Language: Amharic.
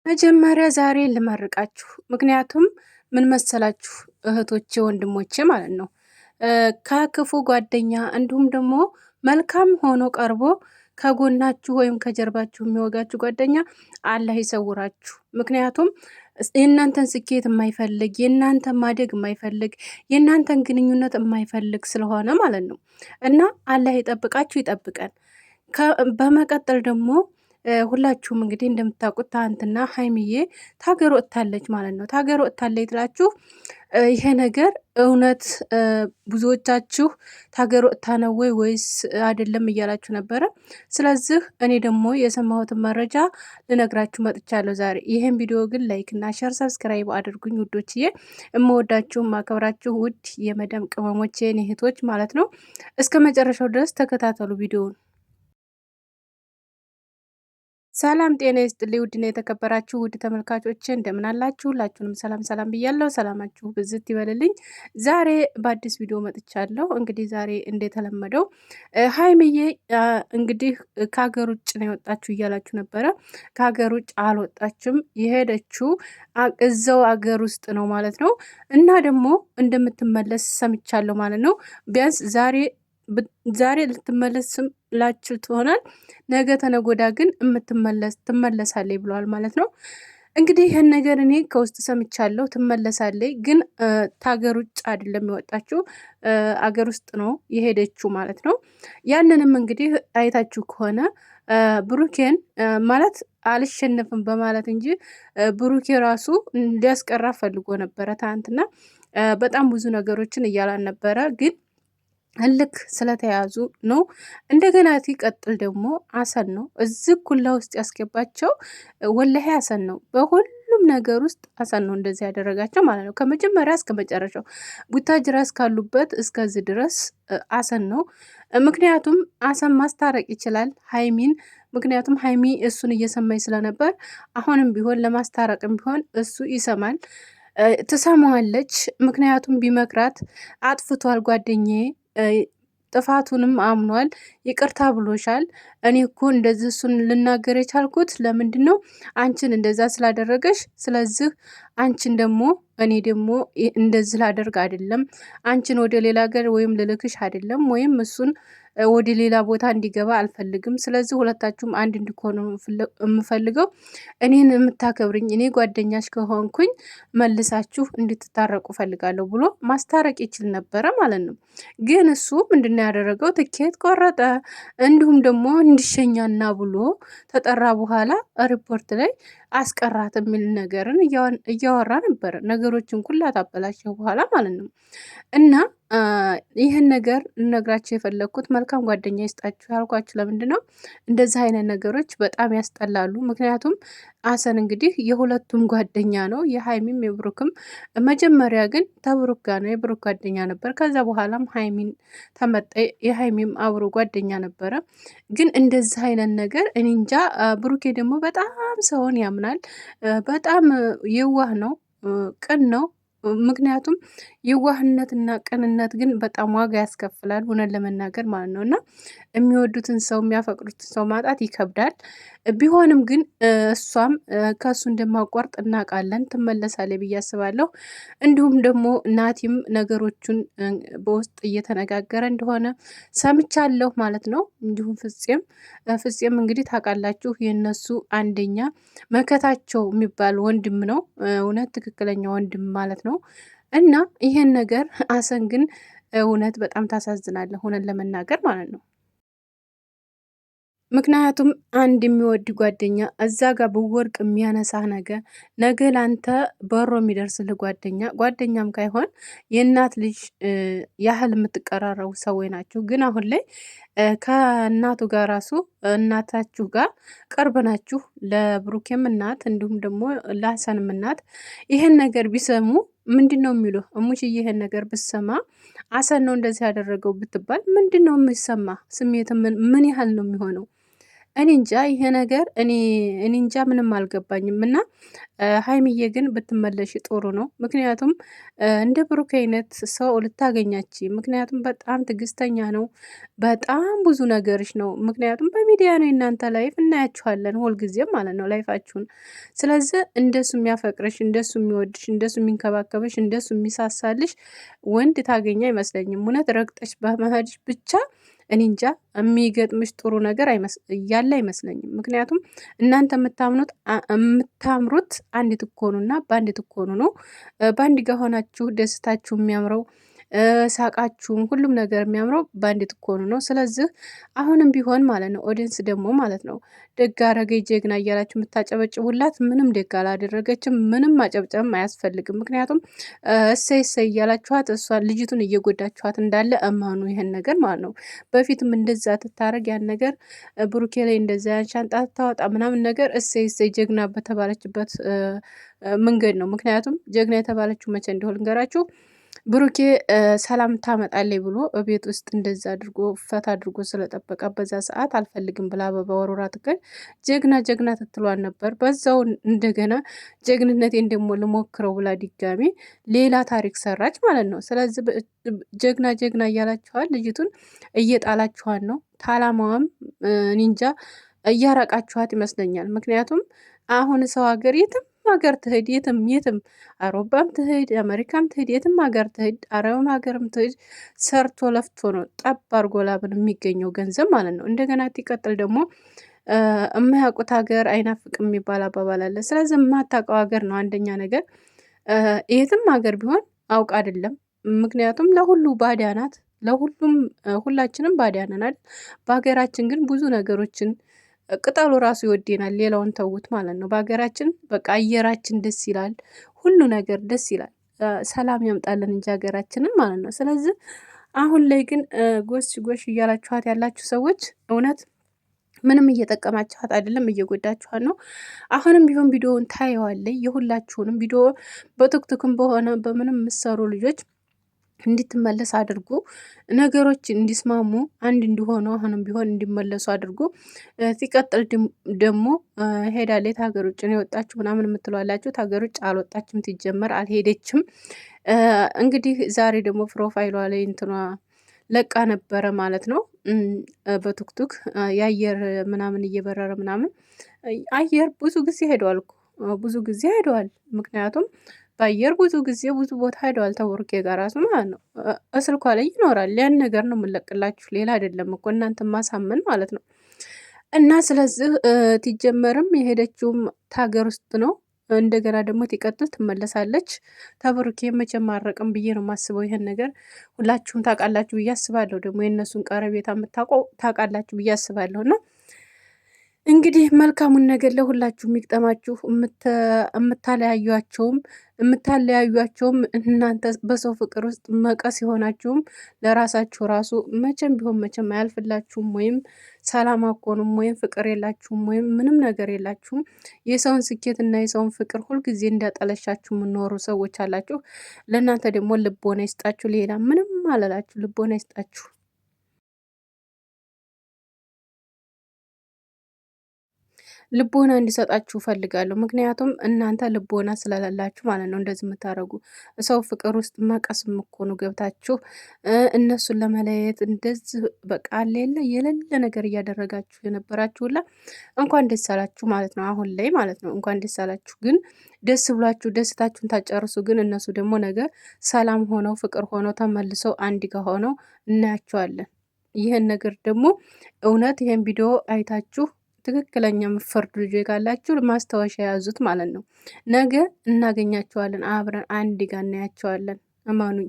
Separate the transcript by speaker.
Speaker 1: መጀመሪያ ዛሬ ልመርቃችሁ። ምክንያቱም ምን መሰላችሁ እህቶቼ፣ ወንድሞቼ ማለት ነው ከክፉ ጓደኛ እንዲሁም ደግሞ መልካም ሆኖ ቀርቦ ከጎናችሁ ወይም ከጀርባችሁ የሚወጋችሁ ጓደኛ አላህ ይሰውራችሁ። ምክንያቱም የእናንተን ስኬት የማይፈልግ የእናንተን ማደግ የማይፈልግ የእናንተን ግንኙነት የማይፈልግ ስለሆነ ማለት ነው እና አላህ ይጠብቃችሁ፣ ይጠብቀን። በመቀጠል ደግሞ ሁላችሁም እንግዲህ እንደምታውቁት ትናንትና ሀይሚዬ ታገር ወጥታለች ማለት ነው። ታገር ወጥታለች ትላችሁ ይሄ ነገር እውነት ብዙዎቻችሁ ታገር ወጥታ ነው ወይስ አይደለም እያላችሁ ነበረ። ስለዚህ እኔ ደግሞ የሰማሁትን መረጃ ልነግራችሁ መጥቻለሁ ዛሬ። ይሄን ቪዲዮ ግን ላይክ እና ሸር ሰብስክራይብ አድርጉኝ ውዶችዬ፣ እመወዳችሁ ማከብራችሁ ውድ የመደም ቅመሞቼ እህቶች ማለት ነው። እስከ መጨረሻው ድረስ ተከታተሉ ቪዲዮውን። ሰላም ጤና ይስጥልኝ ውድና የተከበራችሁ ውድ ተመልካቾች እንደምን አላችሁ? ሁላችሁንም ሰላም ሰላም ብያለሁ። ሰላማችሁ ብዝት ይበልልኝ። ዛሬ በአዲስ ቪዲዮ መጥቻለሁ። እንግዲህ ዛሬ እንደተለመደው ሀይሚዬ እንግዲህ ከሀገር ውጭ ነው የወጣችሁ እያላችሁ ነበረ። ከሀገር ውጭ አልወጣችም። የሄደችው እዛው ሀገር ውስጥ ነው ማለት ነው እና ደግሞ እንደምትመለስ ሰምቻለሁ ማለት ነው። ቢያንስ ዛሬ ልትመለስም ላችል ትሆናል። ነገ ተነጎዳ ግን ትመለሳለች ብለዋል ማለት ነው። እንግዲህ ይህን ነገር እኔ ከውስጥ ሰምቻለሁ። ትመለሳለች ግን ታገር ውጭ አይደለም የወጣችው፣ አገር ውስጥ ነው የሄደችው ማለት ነው። ያንንም እንግዲህ አይታችሁ ከሆነ ብሩኬን ማለት አልሸነፍም በማለት እንጂ ብሩኬ ራሱ እንዲያስቀራ ፈልጎ ነበረ ትናንትና። በጣም ብዙ ነገሮችን እያላን ነበረ ግን እልክ ስለተያዙ ነው። እንደገና ሲቀጥል ደግሞ አሰን ነው እዚህ ኩላ ውስጥ ያስገባቸው። ወላሂ አሰን ነው፣ በሁሉም ነገር ውስጥ አሰን ነው እንደዚህ ያደረጋቸው ማለት ነው። ከመጀመሪያ እስከ መጨረሻው ቡታጅራ እስካሉበት እስከዚህ ድረስ አሰን ነው። ምክንያቱም አሰን ማስታረቅ ይችላል ሀይሚን። ምክንያቱም ሀይሚ እሱን እየሰማኝ ስለነበር አሁንም ቢሆን ለማስታረቅም ቢሆን እሱ ይሰማል፣ ትሰማዋለች። ምክንያቱም ቢመክራት አጥፍቷል ጓደኛዬ፣ ጥፋቱንም አምኗል፣ ይቅርታ ብሎሻል። እኔ እኮ እንደዚህ እሱን ልናገር የቻልኩት ለምንድን ነው አንቺን እንደዛ ስላደረገሽ። ስለዚህ አንቺን ደግሞ እኔ ደግሞ እንደዚህ ላደርግ አይደለም፣ አንቺን ወደ ሌላ ሀገር ወይም ልልክሽ አይደለም፣ ወይም እሱን ወደ ሌላ ቦታ እንዲገባ አልፈልግም። ስለዚህ ሁለታችሁም አንድ እንዲኮኑ የምፈልገው እኔን የምታከብርኝ እኔ ጓደኛሽ ከሆንኩኝ መልሳችሁ እንድትታረቁ ፈልጋለሁ ብሎ ማስታረቅ ይችል ነበረ ማለት ነው። ግን እሱ ምንድን ነው ያደረገው? ትኬት ቆረጠ። እንዲሁም ደግሞ እንዲሸኛና ብሎ ተጠራ በኋላ ሪፖርት ላይ አስቀራት የሚል ነገርን እያወራ ነበረ። ነገሮችን ኩላ ታበላቸው በኋላ ማለት ነው እና ይህን ነገር ልነግራችሁ የፈለግኩት መልካም ጓደኛ ይስጣችሁ ያልኳችሁ ለምንድን ነው? እንደዚህ አይነት ነገሮች በጣም ያስጠላሉ። ምክንያቱም አሰን እንግዲህ የሁለቱም ጓደኛ ነው፣ የሀይሚም የብሩክም። መጀመሪያ ግን ተብሩክ ጋር ነው፣ የብሩክ ጓደኛ ነበር። ከዛ በኋላም ሀይሚን ተመጠ፣ የሀይሚም አብሮ ጓደኛ ነበረ። ግን እንደዚህ አይነት ነገር እኔ እንጃ። ብሩኬ ደግሞ በጣም ሰውን ያምናል፣ በጣም የዋህ ነው፣ ቅን ነው። ምክንያቱም የዋህነትና ቅንነት ግን በጣም ዋጋ ያስከፍላል፣ እውነት ለመናገር ማለት ነው። እና የሚወዱትን ሰው የሚያፈቅሩትን ሰው ማጣት ይከብዳል። ቢሆንም ግን እሷም ከእሱ እንደማቋርጥ እናውቃለን፣ ትመለሳለች ብዬ አስባለሁ። እንዲሁም ደግሞ ናቲም ነገሮቹን በውስጥ እየተነጋገረ እንደሆነ ሰምቻለሁ ማለት ነው። እንዲሁም ፍፄም እንግዲህ ታውቃላችሁ የእነሱ አንደኛ መከታቸው የሚባል ወንድም ነው፣ እውነት ትክክለኛ ወንድም ማለት ነው። እና ይሄን ነገር አሰን ግን እውነት በጣም ታሳዝናለህ፣ እውነት ለመናገር ማለት ነው። ምክንያቱም አንድ የሚወድ ጓደኛ እዛ ጋር ብወርቅ የሚያነሳህ ነገ ላንተ በሮ የሚደርስልህ ጓደኛም ካይሆን የእናት ልጅ ያህል የምትቀራረቡ ሰዎች ናቸው። ግን አሁን ላይ ከእናቱ ጋር ራሱ እናታችሁ ጋር ቅርብ ናችሁ፣ ለብሩኬም እናት እንዲሁም ደግሞ ለሀሰንም እናት። ይህን ነገር ቢሰሙ ምንድን ነው የሚሉ? እሙሽዬ ይህን ነገር ብሰማ አሰን ነው እንደዚህ ያደረገው ብትባል ምንድን ነው የሚሰማ ስሜት? ምን ያህል ነው የሚሆነው? እኔ እንጃ ይሄ ነገር እኔ እንጃ ምንም አልገባኝም። እና ሀይሚዬ ግን ብትመለሽ ጥሩ ነው። ምክንያቱም እንደ ብሩክ አይነት ሰው ልታገኛች፣ ምክንያቱም በጣም ትዕግስተኛ ነው። በጣም ብዙ ነገርሽ ነው። ምክንያቱም በሚዲያ ነው የእናንተ ላይፍ እናያችኋለን፣ ሁልጊዜም ማለት ነው ላይፋችሁን። ስለዚህ እንደሱ የሚያፈቅርሽ፣ እንደሱ የሚወድሽ፣ እንደሱ የሚንከባከብሽ፣ እንደሱ የሚሳሳልሽ ወንድ ታገኘ አይመስለኝም። እውነት ረግጠሽ በመሄድሽ ብቻ እኔ እንጃ የሚገጥምሽ ጥሩ ነገር ያለ አይመስለኝም። ምክንያቱም እናንተ የምታምሩት አንድ ትኮኑና በአንድ ትኮኑ ነው። በአንድ ጋር ሆናችሁ ደስታችሁ የሚያምረው ሳቃችሁም ሁሉም ነገር የሚያምረው በአንድ ትኮኑ ነው። ስለዚህ አሁንም ቢሆን ማለት ነው ኦዲንስ ደግሞ ማለት ነው ደግ አረገኝ ጀግና እያላችሁ የምታጨበጭቡላት ምንም ደግ አላደረገችም። ምንም ማጨብጨብም አያስፈልግም። ምክንያቱም እሰይ እሰይ እያላችኋት እሷን ልጅቱን እየጎዳችኋት እንዳለ እመኑ። ይሄን ነገር ማለት ነው በፊትም እንደዛ ትታረግ ያን ነገር ብሩኬ ላይ እንደዛ ያን ሻንጣ ታወጣ ምናምን ነገር እሰይ እሰይ ጀግና በተባለችበት መንገድ ነው። ምክንያቱም ጀግና የተባለችው መቼ እንደሆነ ልንገራችሁ። ብሩኬ ሰላም ታመጣለች ብሎ ቤት ውስጥ እንደዛ አድርጎ ፈታ አድርጎ ስለጠበቃ በዛ ሰዓት አልፈልግም ብላ አበባ ወርውራ ትክል ጀግና ጀግና ትትሏን ነበር። በዛው እንደገና ጀግንነቴን ደግሞ ልሞክረው ብላ ድጋሚ ሌላ ታሪክ ሰራች ማለት ነው። ስለዚህ ጀግና ጀግና እያላችኋል፣ ልጅቱን እየጣላችኋን ነው። ታላማዋም ኒንጃ እያረቃችኋት ይመስለኛል። ምክንያቱም አሁን ሰው ሀገር የትም ሀገር ትሄድ የትም የትም አውሮፓም ትሄድ አሜሪካም ትሄድ የትም ሀገር ትሄድ አረብም ሀገርም ትሄድ ሰርቶ ለፍቶ ነው ጠብ አርጎ ላብን የሚገኘው ገንዘብ ማለት ነው። እንደገና ሲቀጥል ደግሞ የማያውቁት ሀገር አይናፍቅም የሚባል አባባል አለ። ስለዚህ የማታውቀው ሀገር ነው አንደኛ ነገር። የትም ሀገር ቢሆን አውቅ አይደለም። ምክንያቱም ለሁሉ ባዳ ናት። ለሁሉም ሁላችንም ባዳ ነን አይደል? በሀገራችን ግን ብዙ ነገሮችን ቅጠሉ ራሱ ይወዴናል። ሌላውን ተዉት ማለት ነው። በሀገራችን በቃ አየራችን ደስ ይላል፣ ሁሉ ነገር ደስ ይላል። ሰላም ያምጣልን እንጂ ሀገራችንን ማለት ነው። ስለዚህ አሁን ላይ ግን ጎሽ ጎሽ እያላችኋት ያላችሁ ሰዎች እውነት ምንም እየጠቀማችኋት አይደለም፣ እየጎዳችኋት ነው። አሁንም ቢሆን ቪዲዮውን ታየዋለይ። የሁላችሁንም ቪዲዮ በቲክቶክም በሆነ በምንም የምትሰሩ ልጆች እንድትመለስ አድርጎ ነገሮች እንዲስማሙ አንድ እንዲሆኑ አሁንም ቢሆን እንዲመለሱ አድርጎ ሲቀጥል ደግሞ ሄዳለች ሀገር ውጭ ነው የወጣችሁ ምናምን የምትሏላችሁ። ሀገር ውጭ አልወጣችም፣ ትጀመር አልሄደችም። እንግዲህ ዛሬ ደግሞ ፕሮፋይሏ ላይ እንትኗ ለቃ ነበረ ማለት ነው። በቱክቱክ የአየር ምናምን እየበረረ ምናምን አየር ብዙ ጊዜ ሄደዋል እኮ ብዙ ጊዜ ሄደዋል። ምክንያቱም በአየር ብዙ ጊዜ ብዙ ቦታ ሄደዋል ተወርኬ ጋር ራሱ ማለት ነው። እስልኳ ላይ ይኖራል። ያን ነገር ነው የምንለቅላችሁ፣ ሌላ አይደለም እኮ እናንተ ማሳመን ማለት ነው። እና ስለዚህ ትጀመርም የሄደችውም ታገር ውስጥ ነው። እንደገና ደግሞ ትቀጥል ትመለሳለች። ተብሩኬ መቼም ማረቅም ብዬ ነው የማስበው። ይሄን ነገር ሁላችሁም ታውቃላችሁ ብዬ አስባለሁ። ደግሞ የእነሱን ቀረቤታ የምታውቀው ታውቃላችሁ ብዬ አስባለሁ። እና እንግዲህ መልካሙን ነገር ለሁላችሁ የሚግጠማችሁ። የምታለያዩቸውም እናንተ በሰው ፍቅር ውስጥ መቀስ የሆናችሁም ለራሳችሁ ራሱ መቼም ቢሆን መቼም አያልፍላችሁም። ወይም ሰላም አኮኑም ወይም ፍቅር የላችሁም ወይም ምንም ነገር የላችሁም። የሰውን ስኬት እና የሰውን ፍቅር ሁልጊዜ እንዳጠለሻችሁ የምኖሩ ሰዎች አላችሁ። ለእናንተ ደግሞ ልቦና ይስጣችሁ። ሌላ ምንም አላላችሁ። ልቦና ይስጣችሁ። ልቦና እንዲሰጣችሁ ፈልጋለሁ። ምክንያቱም እናንተ ልቦና ስለሌላችሁ ማለት ነው እንደዚህ የምታደርጉ። ሰው ፍቅር ውስጥ መቀስ የምኮኑ ገብታችሁ እነሱን ለመለየት እንደዚህ በቃ የሌለ ነገር እያደረጋችሁ የነበራችሁላ እንኳን ደስ አላችሁ ማለት ነው። አሁን ላይ ማለት ነው እንኳን ደስ አላችሁ። ግን ደስ ብሏችሁ ደስታችሁን ታጨርሱ። ግን እነሱ ደግሞ ነገር ሰላም ሆነው ፍቅር ሆነው ተመልሰው አንድ ጋር ሆነው እናያቸዋለን። ይህን ነገር ደግሞ እውነት ይህን ቪዲዮ አይታችሁ ትክክለኛ የምትፈርዱ ልጆች ካላችሁ ማስታወሻ የያዙት ማለት ነው። ነገ እናገኛቸዋለን፣ አብረን አንድ ጋር እናያቸዋለን። እመኑኝ።